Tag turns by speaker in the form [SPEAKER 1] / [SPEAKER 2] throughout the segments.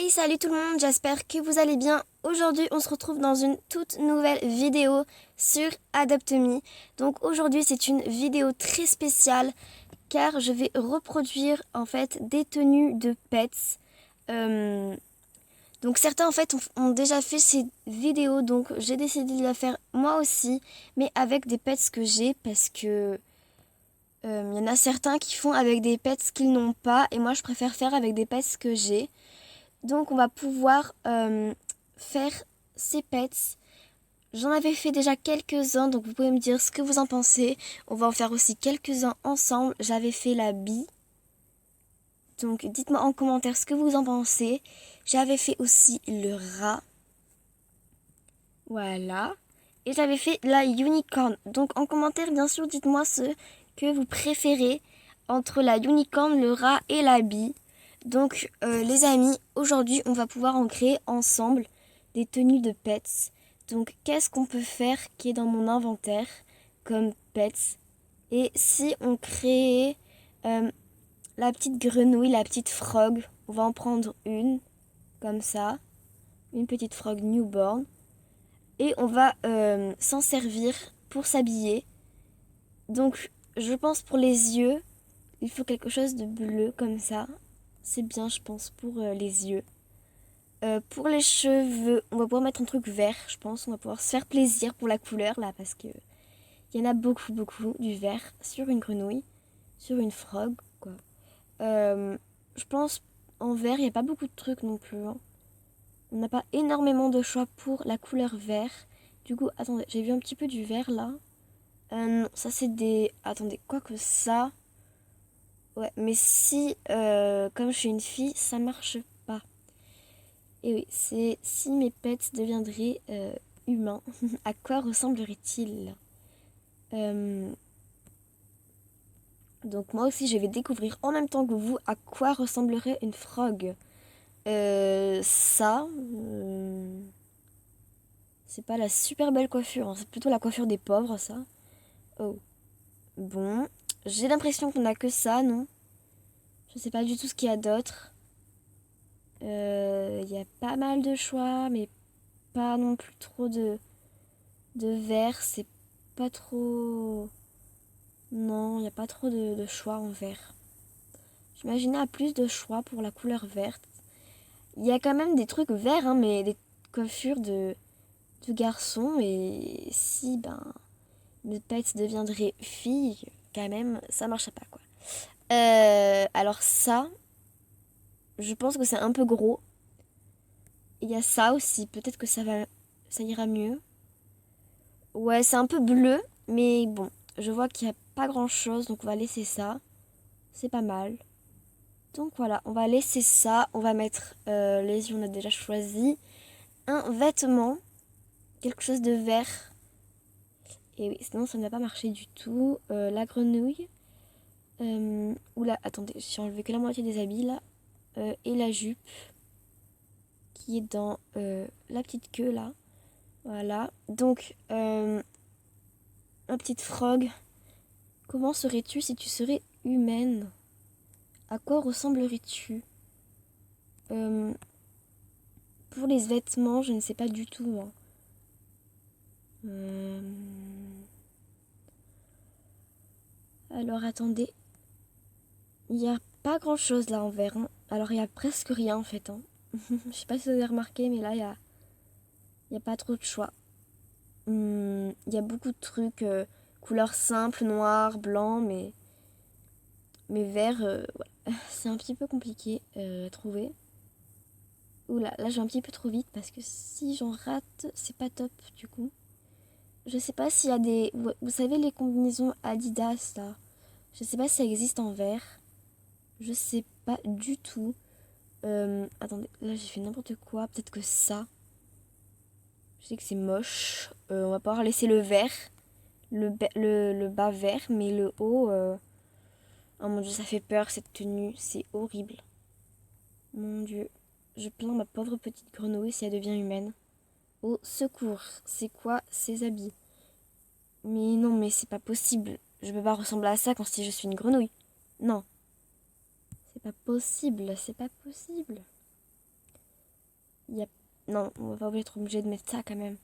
[SPEAKER 1] Hey, salut tout le monde, j'espère que vous allez bien. Aujourd'hui, on se retrouve dans une toute nouvelle vidéo sur Adopt Me. Donc aujourd'hui, c'est une vidéo très spéciale car je vais reproduire en fait des tenues de pets. Donc certains en fait ont déjà fait ces vidéos, donc j'ai décidé de la faire moi aussi, mais avec des pets que j'ai parce que y en a certains qui font avec des pets qu'ils n'ont pas et moi je préfère faire avec des pets que j'ai. Donc on va pouvoir faire ces pets. J'en avais fait déjà quelques-uns, donc vous pouvez me dire ce que vous en pensez. On va en faire aussi quelques-uns ensemble. J'avais fait la bille. Donc dites-moi en commentaire ce que vous en pensez. J'avais fait aussi le rat. Voilà. Et j'avais fait la unicorn. Donc en commentaire, bien sûr, dites-moi ce que vous préférez entre la unicorn, le rat et la bille. Donc les amis, aujourd'hui on va pouvoir en créer ensemble des tenues de pets. Donc qu'est-ce qu'on peut faire qui est dans mon inventaire comme pets? Et si on créait la petite grenouille, la petite frog, on va en prendre une comme ça, une petite frog newborn. Et on va s'en servir pour s'habiller. Donc je pense pour les yeux, il faut quelque chose de bleu comme ça. C'est bien, je pense, pour les yeux. Pour les cheveux, on va pouvoir mettre un truc vert, je pense. On va pouvoir se faire plaisir pour la couleur, là, parce que il y en a beaucoup, beaucoup, du vert sur une grenouille, sur une frog, quoi. Je pense, en vert, il n'y a pas beaucoup de trucs non plus, hein. On n'a pas énormément de choix pour la couleur vert. Du coup, attendez, j'ai vu un petit peu du vert, là. Non, ça, c'est des... Attendez, quoi que ça... Ouais, mais si, comme je suis une fille, ça marche pas. Et oui, c'est si mes pets deviendraient humains, à quoi ressembleraient-ils? Donc moi aussi, je vais découvrir en même temps que vous à quoi ressemblerait une frog. Ça, c'est pas la super belle coiffure, hein, c'est plutôt la coiffure des pauvres, ça. Oh, bon, j'ai l'impression qu'on a que ça, non? Je sais pas du tout ce qu'il y a d'autre. Il y a pas mal de choix, mais pas non plus trop de vert. C'est pas trop... Non, il n'y a pas trop de choix en vert. J'imaginais à plus de choix pour la couleur verte. Il y a quand même des trucs verts, hein, mais des coiffures de garçons. Et si le pet deviendrait fille, quand même, ça marcherait pas, quoi. Alors ça, je pense que c'est un peu gros. Il y a ça aussi, peut-être que ça ira mieux. Ouais, c'est un peu bleu, mais bon, je vois qu'il n'y a pas grand-chose, donc on va laisser ça. C'est pas mal. Donc voilà, on va laisser ça. On va mettre les yeux, on a déjà choisi. Un vêtement, quelque chose de vert. Et oui, sinon ça ne va pas marcher du tout. La grenouille. Oula, attendez, j'ai enlevé que la moitié des habits là. Et la jupe qui est dans la petite queue là. Voilà. Donc, ma petite frog. Comment serais-tu si tu serais humaine? À quoi ressemblerais-tu? Pour les vêtements, je ne sais pas du tout, moi. Alors attendez. Il n'y a pas grand chose là en vert, hein. Alors il y a presque rien en fait, hein. Je sais pas si vous avez remarqué, mais là il y a pas trop de choix. Il y a beaucoup de trucs, couleurs simples, noir, blanc, mais vert, ouais. C'est un petit peu compliqué à trouver. Oula, là je vais un petit peu trop vite parce que si j'en rate, c'est pas top du coup. Je sais pas s'il y a des... Vous savez les combinaisons Adidas là? Je sais pas si ça existe en vert. Je sais pas du tout. Attendez, là j'ai fait n'importe quoi. Peut-être que ça. Je sais que c'est moche. On va pouvoir laisser le vert. Le bas vert, mais le haut... Oh mon dieu, ça fait peur cette tenue. C'est horrible. Mon dieu. Je plains ma pauvre petite grenouille si elle devient humaine. Au secours. C'est quoi ces habits? Mais non, mais c'est pas possible. Je peux pas ressembler à ça quand si je suis une grenouille. Non. C'est pas possible, c'est pas possible. Non, on va pas être obligé de mettre ça quand même.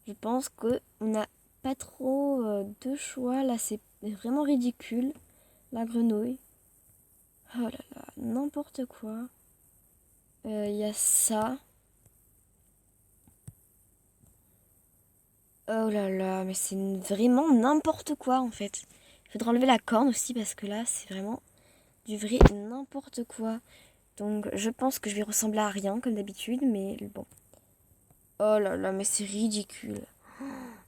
[SPEAKER 1] Je pense qu'on n'a pas trop de choix. Là, c'est vraiment ridicule. La grenouille. Oh là là, n'importe quoi. Il y a ça. Oh là là, mais c'est vraiment n'importe quoi en fait. Il faudra enlever la corne aussi parce que là, c'est vraiment du vrai n'importe quoi. Donc, je pense que je vais ressembler à rien comme d'habitude, mais bon. Oh là là, mais c'est ridicule.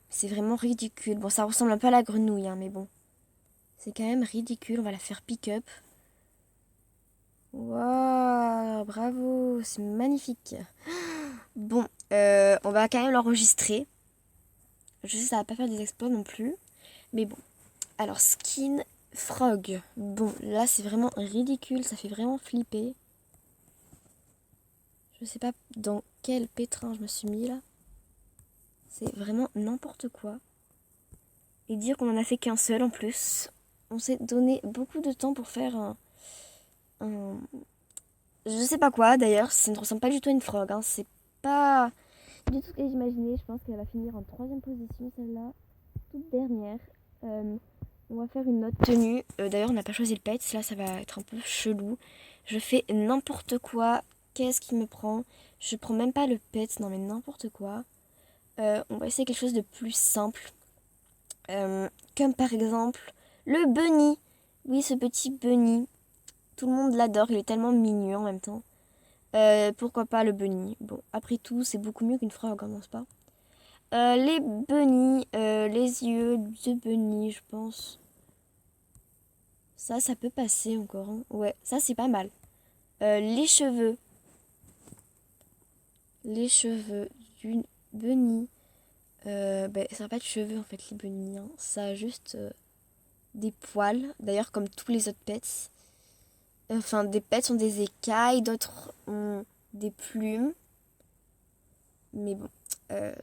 [SPEAKER 1] C'est vraiment ridicule. Bon, ça ressemble un peu à la grenouille, hein, mais bon. C'est quand même ridicule. On va la faire pick-up. Waouh, bravo, c'est magnifique. Bon, on va quand même l'enregistrer. Je sais que ça va pas faire des exploits non plus. Mais bon. Alors, skin frog. Bon, là, c'est vraiment ridicule. Ça fait vraiment flipper. Je sais pas dans quel pétrin je me suis mis là. C'est vraiment n'importe quoi. Et dire qu'on en a fait qu'un seul en plus. On s'est donné beaucoup de temps pour faire un... Je sais pas quoi d'ailleurs. Ça ne ressemble pas du tout à une frog. Hein. C'est pas du tout ce que j'imaginais. Je pense qu'elle va finir en 3e position celle-là. Toute dernière. On va faire une autre tenue. D'ailleurs, on n'a pas choisi le pet. Là, ça va être un peu chelou. Je fais n'importe quoi. Qu'est-ce qui me prend? Je prends même pas le pet. Non, mais n'importe quoi. On va essayer quelque chose de plus simple. Comme par exemple le bunny. Oui, ce petit bunny. Tout le monde l'adore. Il est tellement mignon en même temps. Pourquoi pas le bunny? Bon, après tout, c'est beaucoup mieux qu'une frog, hein, n'est-ce pas? Les bunnies, les yeux de bunny, je pense. Ça peut passer encore. Hein. Ouais, ça c'est pas mal. Les cheveux. Les cheveux d'une bunny. Ça n'a pas de cheveux en fait, les bunnies. Hein. Ça a juste des poils. D'ailleurs, comme tous les autres pets. Enfin, des pets ont des écailles, d'autres ont des plumes. Mais bon. Qu'est-ce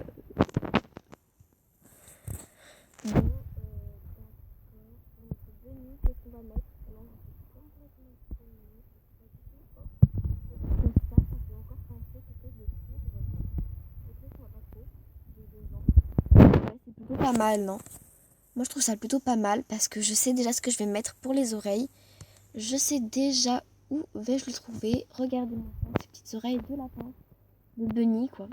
[SPEAKER 1] qu'on va mettre? Alors, je suis complètement paumée. Ça peut encore penser quelque chose de fou, vous voyez. Peut-être qu'on va pas trop. De 2 ans. Ouais, c'est plutôt pas mal, non? Moi, je trouve ça plutôt pas mal parce que je sais déjà ce que je vais mettre pour les oreilles. Je sais déjà où vais-je le trouver. Regardez-moi ça, ces petites oreilles de lapin, de bunny, quoi.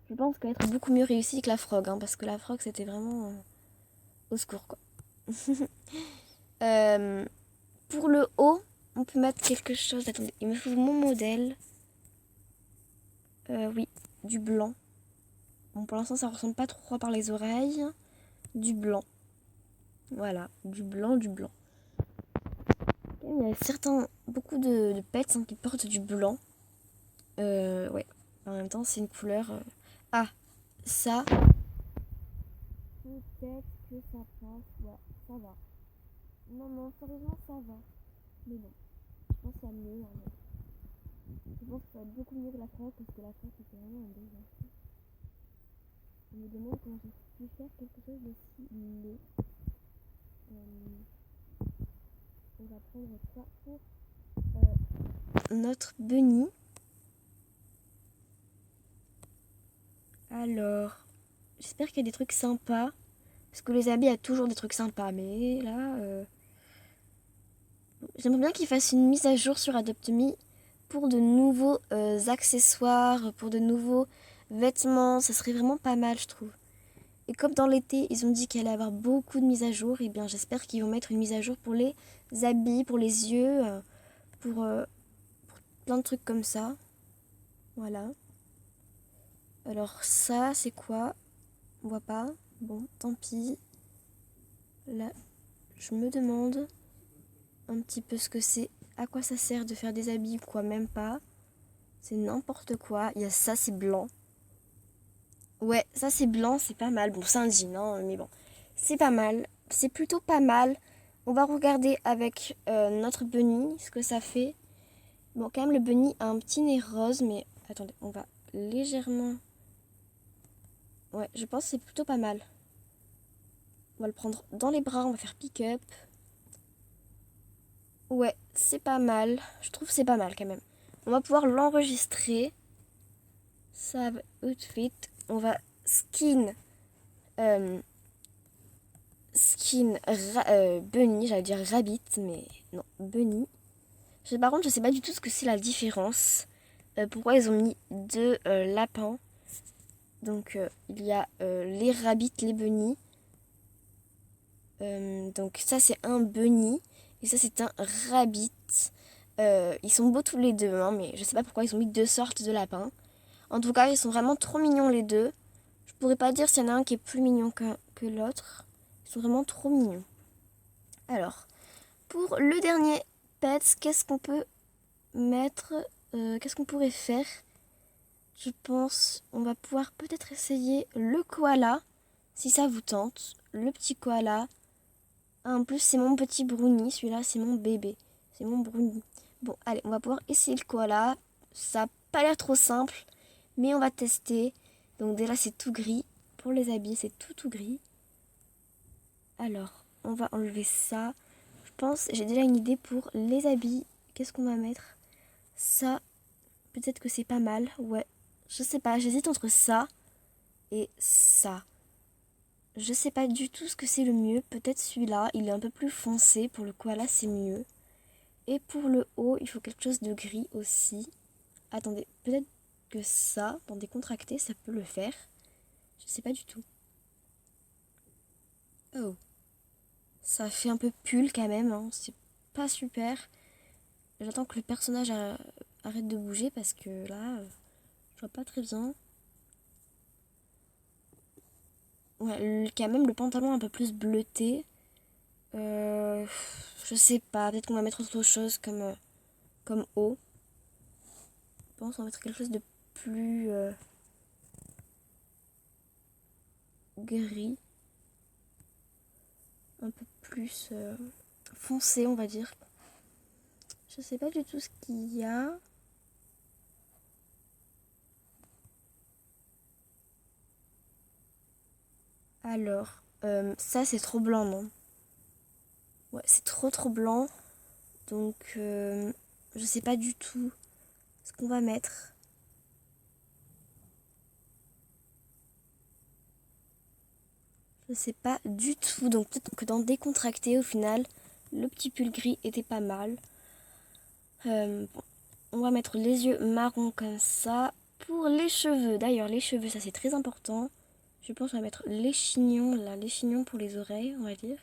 [SPEAKER 1] Je pense qu'elle va être beaucoup mieux réussie que la frog, hein, parce que la frog, c'était vraiment au secours, quoi. Pour le haut, on peut mettre quelque chose. Attendez, il me faut mon modèle. Oui, du blanc. Bon, pour l'instant, ça ressemble pas trop par les oreilles. Du blanc. Voilà, du blanc, du blanc. Il y a beaucoup de pets hein, qui portent du blanc. Ouais. En même temps, c'est une couleur. Ah, ça. Peut-être que ça passe. Ouais, ça va. Non, non, sérieusement, ça va. Mais bon, je pense qu'il y a mieux. Hein. Je pense que ça va être beaucoup mieux que la frog parce que la frog c'était vraiment un désastre. Je me demande comment j'ai pu faire quelque chose de si laid. On va prendre ça pour notre bunny. Alors, j'espère qu'il y a des trucs sympas. Parce que les habits, il y a toujours des trucs sympas. Mais là, j'aimerais bien qu'ils fassent une mise à jour sur Adopt.me pour de nouveaux accessoires, pour de nouveaux vêtements. Ça serait vraiment pas mal, je trouve. Et comme dans l'été, ils ont dit qu'il allait y avoir beaucoup de mises à jour, et bien j'espère qu'ils vont mettre une mise à jour pour les habits, pour les yeux, pour plein de trucs comme ça. Voilà. Alors ça, c'est quoi? On voit pas. Bon, tant pis. Là, je me demande un petit peu ce que c'est. À quoi ça sert de faire des habits ou quoi? Même pas. C'est n'importe quoi. Il y a ça, c'est blanc. Ouais, ça c'est blanc, c'est pas mal. Bon, c'est un jean, hein, mais bon. C'est pas mal. C'est plutôt pas mal. On va regarder avec notre bunny ce que ça fait. Bon, quand même, le bunny a un petit nez rose, mais attendez, on va légèrement... Ouais, je pense que c'est plutôt pas mal. On va le prendre dans les bras, on va faire pick-up. Ouais, c'est pas mal. Je trouve que c'est pas mal quand même. On va pouvoir l'enregistrer. Save outfit. On va skin bunny, j'allais dire rabbit, mais non, bunny. Par contre, je sais pas du tout ce que c'est la différence. Pourquoi ils ont mis deux lapins. Donc il y a les rabbits, les bunnies. Donc ça c'est un bunny et ça c'est un rabbit. Ils sont beaux tous les deux, hein, mais je sais pas pourquoi ils ont mis deux sortes de lapins. En tout cas, ils sont vraiment trop mignons les deux. Je pourrais pas dire s'il y en a un qui est plus mignon que l'autre. Ils sont vraiment trop mignons. Alors, pour le dernier pet, qu'est-ce qu'on peut mettre qu'est-ce qu'on pourrait faire? Je pense on va pouvoir peut-être essayer le koala, si ça vous tente. Le petit koala. Ah, en plus, c'est mon petit brownie. Celui-là, c'est mon bébé. C'est mon brownie. Bon, allez, on va pouvoir essayer le koala. Ça n'a pas l'air trop simple, mais on va tester. Donc déjà, c'est tout gris. Pour les habits, c'est tout gris. Alors, on va enlever ça. Je pense, j'ai déjà une idée pour les habits. Qu'est-ce qu'on va mettre? Ça, peut-être que c'est pas mal. Ouais, je sais pas. J'hésite entre ça et ça. Je sais pas du tout ce que c'est le mieux. Peut-être celui-là. Il est un peu plus foncé. Pour le koala, c'est mieux. Et pour le haut, il faut quelque chose de gris aussi. Attendez, peut-être que ça, dans décontracté, ça peut le faire. Je sais pas du tout. Oh. Ça fait un peu pull quand même. Hein. C'est pas super. J'attends que le personnage arrête de bouger parce que là, je vois pas très bien. Ouais, quand même le pantalon un peu plus bleuté. Je sais pas, peut-être qu'on va mettre autre chose comme haut. Je pense qu'on va mettre quelque chose de plus gris. Un peu plus foncé, on va dire. Je sais pas du tout ce qu'il y a. Alors, ça c'est trop blanc, non? Ouais, c'est trop blanc. Donc, je sais pas du tout ce qu'on va mettre. Je sais pas du tout. Donc, peut-être que dans décontracté, au final, le petit pull gris était pas mal. Bon, on va mettre les yeux marrons comme ça. Pour les cheveux, d'ailleurs, les cheveux, ça c'est très important. Je pense qu'on va mettre les chignons, là, les chignons pour les oreilles, on va dire.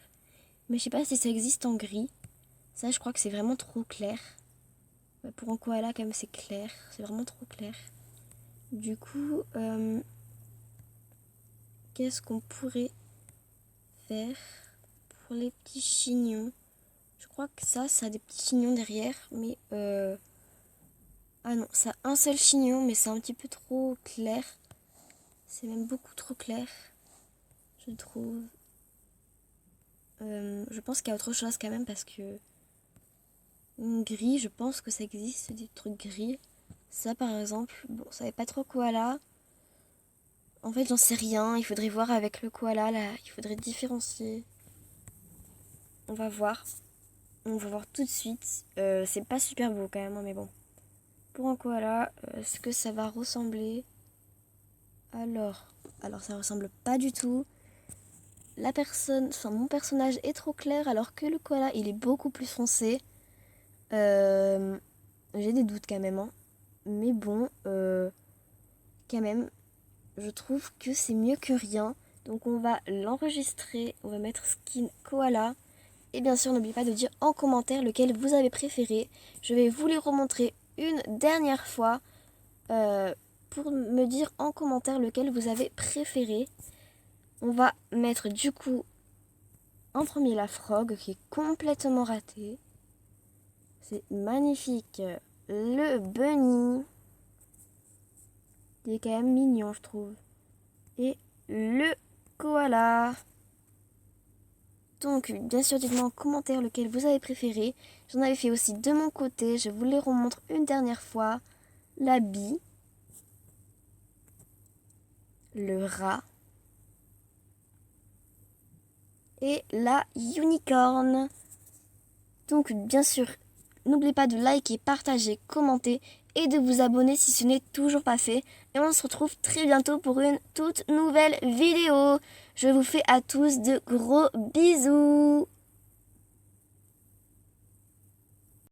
[SPEAKER 1] Mais je sais pas si ça existe en gris. Ça, je crois que c'est vraiment trop clair. Ouais, pour un koala, quand même, c'est clair. C'est vraiment trop clair. Du coup, qu'est-ce qu'on pourrait faire pour les petits chignons? Je crois que ça a des petits chignons derrière. Mais, ah non, ça a un seul chignon, mais c'est un petit peu trop clair. C'est même beaucoup trop clair, je trouve. Je pense qu'il y a autre chose quand même parce que gris, je pense que ça existe des trucs gris. Ça par exemple, bon, ça n'est pas trop koala. En fait, j'en sais rien. Il faudrait voir avec le koala là. Il faudrait différencier. On va voir. On va voir tout de suite. C'est pas super beau quand même, hein, mais bon. Pour un koala, est-ce que ça va ressembler? Alors ça ressemble pas du tout. Mon personnage est trop clair alors que le koala il est beaucoup plus foncé. J'ai des doutes quand même, hein. Mais bon, quand même, je trouve que c'est mieux que rien. Donc on va l'enregistrer, on va mettre skin koala. Et bien sûr, n'oubliez pas de dire en commentaire lequel vous avez préféré. Je vais vous les remontrer une dernière fois pour me dire en commentaire lequel vous avez préféré. On va mettre du coup en premier la frog qui est complètement ratée. C'est magnifique. Le bunny. Il est quand même mignon, je trouve. Et le koala. Donc, bien sûr, dites-moi en commentaire lequel vous avez préféré. J'en avais fait aussi de mon côté. Je vous les remontre une dernière fois. La bille. Le rat. Et la unicorn. Donc, bien sûr, n'oubliez pas de liker, partager, commenter et de vous abonner si ce n'est toujours pas fait. Et on se retrouve très bientôt pour une toute nouvelle vidéo. Je vous fais à tous de gros bisous.